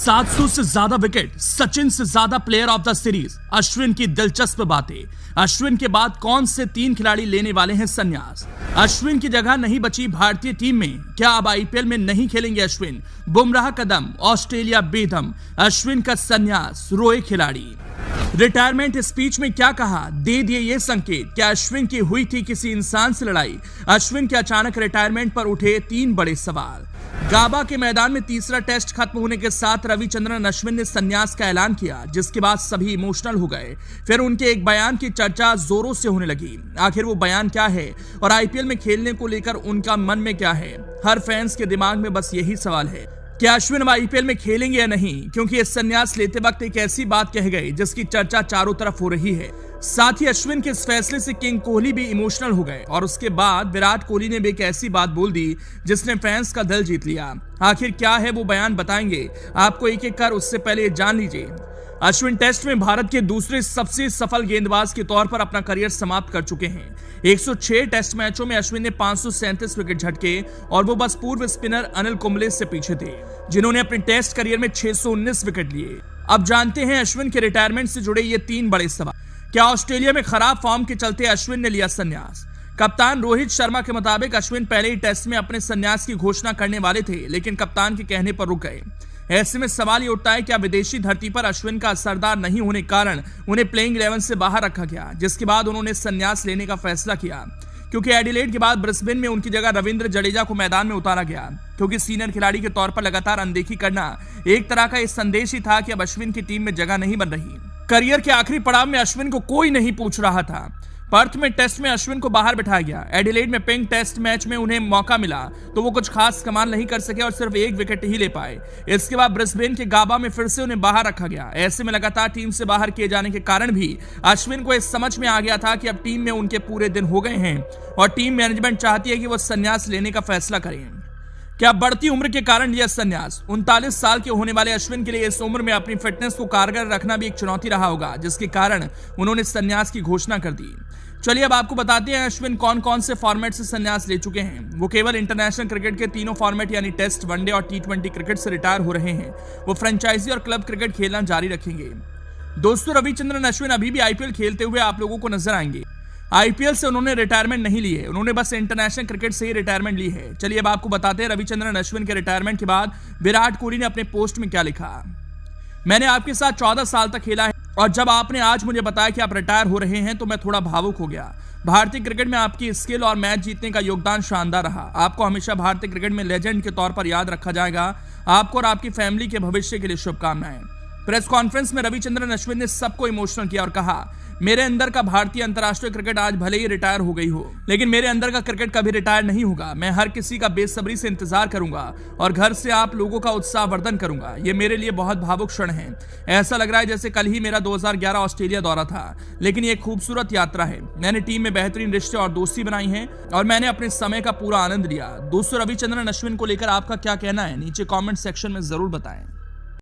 700 से ज्यादा विकेट, सचिन से ज्यादा player of the series, Ashwin की दिलचस्प बातें। अश्विन के बाद कौन से 3 खिलाड़ी लेने वाले हैं संन्यास? अश्विन की जगह नहीं बची भारतीय टीम में, क्या अब आईपीएल में नहीं खेलेंगे अश्विन? बुमराह कदम, ऑस्ट्रेलिया बेदम, अश्विन का संन्यास, रोए खिलाड़ी। रिटायरमेंट स्पीच में क्या कहा, दे दिए ये संकेत, क्या अश्विन की हुई थी किसी इंसान से लड़ाई? अश्विन के अचानक रिटायरमेंट पर उठे 3 बड़े सवाल। गाबा के मैदान में तीसरा टेस्ट खत्म होने के साथ रविचंद्रन अश्विन ने संन्यास का ऐलान किया, जिसके बाद सभी इमोशनल हो गए। फिर उनके एक बयान की चर्चा जोरों से होने लगी। आखिर वो बयान क्या है और आईपीएल में खेलने को लेकर उनका मन में क्या है? हर फैंस के दिमाग में बस यही सवाल है, क्या अश्विन अब आईपीएल में खेलेंगे या नहीं? क्योंकि इस संन्यास लेते वक्त एक ऐसी बात कह गए जिसकी चर्चा चारों तरफ हो रही है। साथ ही अश्विन के इस फैसले से किंग कोहली भी इमोशनल हो गए और उसके बाद विराट कोहली ने भी एक ऐसी बात बोल दी जिसने फैंस का दिल जीत लिया। आखिर क्या है वो बयान, बताएंगे आपको एक एक कर, उससे पहले जान लीजिए अश्विन टेस्ट में भारत के दूसरे सबसे सफल गेंदबाज के तौर पर अपना करियर समाप्त कर चुके हैं। 106 टेस्ट मैचों में अश्विन ने 537 विकेट झटके और वो बस पूर्व स्पिनर अनिल कुंबले से पीछे थे, जिन्होंने अपने टेस्ट करियर में 619 विकेट लिए। अब जानते हैं अश्विन के रिटायरमेंट से जुड़े ये 3 बड़े सवाल। क्या ऑस्ट्रेलिया में खराब फॉर्म के चलते अश्विन ने लिया संन्यास? कप्तान रोहित शर्मा के मुताबिक अश्विन पहले ही टेस्ट में अपने संन्यास की घोषणा करने वाले थे, लेकिन कप्तान के कहने पर रुक गए। ऐसे में सवाल ये उठता है, क्या विदेशी धरती पर अश्विन का असरदार नहीं होने के कारण उन्हें प्लेइंग 11 से बाहर रखा गया, जिसके बाद उन्होंने संन्यास लेने का फैसला किया? क्योंकि एडिलेड के बाद ब्रिस्बेन में उनकी जगह रविंद्र जडेजा को मैदान में उतारा गया, क्योंकि सीनियर खिलाड़ी के तौर पर लगातार अनदेखी करना एक तरह का इस संदेश ही था कि अब अश्विन की टीम में जगह नहीं बन रही। करियर के आखिरी पड़ाव में अश्विन को कोई नहीं पूछ रहा था। पर्थ में टेस्ट में अश्विन को बाहर बिठाया गया। एडिलेड में पिंक टेस्ट मैच में उन्हें मौका मिला तो वो कुछ खास कमाल नहीं कर सके और सिर्फ 1 विकेट ही ले पाए। इसके बाद ब्रिस्बेन के गाबा में फिर से उन्हें बाहर रखा गया। ऐसे में लगातार टीम से बाहर किए जाने के कारण भी अश्विन को इस समझ में आ गया था कि अब टीम में उनके पूरे दिन हो गए हैं और टीम मैनेजमेंट चाहती है कि वो संन्यास लेने का फैसला करें। क्या बढ़ती उम्र के कारण लिया संन्यास? 39 साल के होने वाले अश्विन के लिए इस उम्र में अपनी फिटनेस को कारगर रखना भी एक चुनौती रहा होगा, जिसके कारण उन्होंने संन्यास की घोषणा कर दी। चलिए अब आपको बताते हैं अश्विन कौन कौन से फॉर्मेट से संन्यास ले चुके हैं। वो केवल इंटरनेशनल क्रिकेट के तीनों फॉर्मेट यानी टेस्ट, वनडे और T20 क्रिकेट से रिटायर हो रहे हैं। वो फ्रेंचाइजी और क्लब क्रिकेट खेलना जारी रखेंगे। दोस्तों, रविचंद्रन अश्विन अभी भी आईपीएल खेलते हुए आप लोगों को नजर आएंगे। आईपीएल से उन्होंने रिटायरमेंट नहीं ली है, उन्होंने बस इंटरनेशनल क्रिकेट से ही रिटायरमेंट ली है। चलिए अब आपको बताते हैं रविचंद्रन अश्विन के रिटायरमेंट के बाद विराट कोहली ने अपने पोस्ट में क्या लिखा। मैंने आपके साथ 14 साल तक खेला है और जब आपने आज मुझे बताया कि आप रिटायर हो रहे हैं तो मैं थोड़ा भावुक हो गया। भारतीय क्रिकेट में आपकी स्किल और मैच जीतने का योगदान शानदार रहा। आपको हमेशा भारतीय क्रिकेट में लेजेंड के तौर पर याद रखा जाएगा। आपको और आपकी फैमिली के भविष्य के लिए शुभकामनाएं। प्रेस कॉन्फ्रेंस में रविचंद्रन अश्विन ने सबको इमोशनल किया और कहा, मेरे अंदर का भारतीय अंतर्राष्ट्रीय क्रिकेट आज भले ही रिटायर हो गई हो, लेकिन मेरे अंदर का क्रिकेट कभी रिटायर नहीं होगा। मैं हर किसी का बेसब्री से इंतजार करूंगा और घर से आप लोगों का उत्साहवर्धन करूंगा। ये मेरे लिए बहुत भावुक क्षण है। ऐसा लग रहा है जैसे कल ही मेरा 2011 ऑस्ट्रेलिया दौरा था, लेकिन ये एक खूबसूरत यात्रा है। मैंने टीम में बेहतरीन रिश्ते और दोस्ती बनाई है और मैंने अपने समय का पूरा आनंद लिया। दोस्तों, रविचंद्रन अश्विन को लेकर आपका क्या कहना है? नीचे कॉमेंट सेक्शन में जरूर बताएं।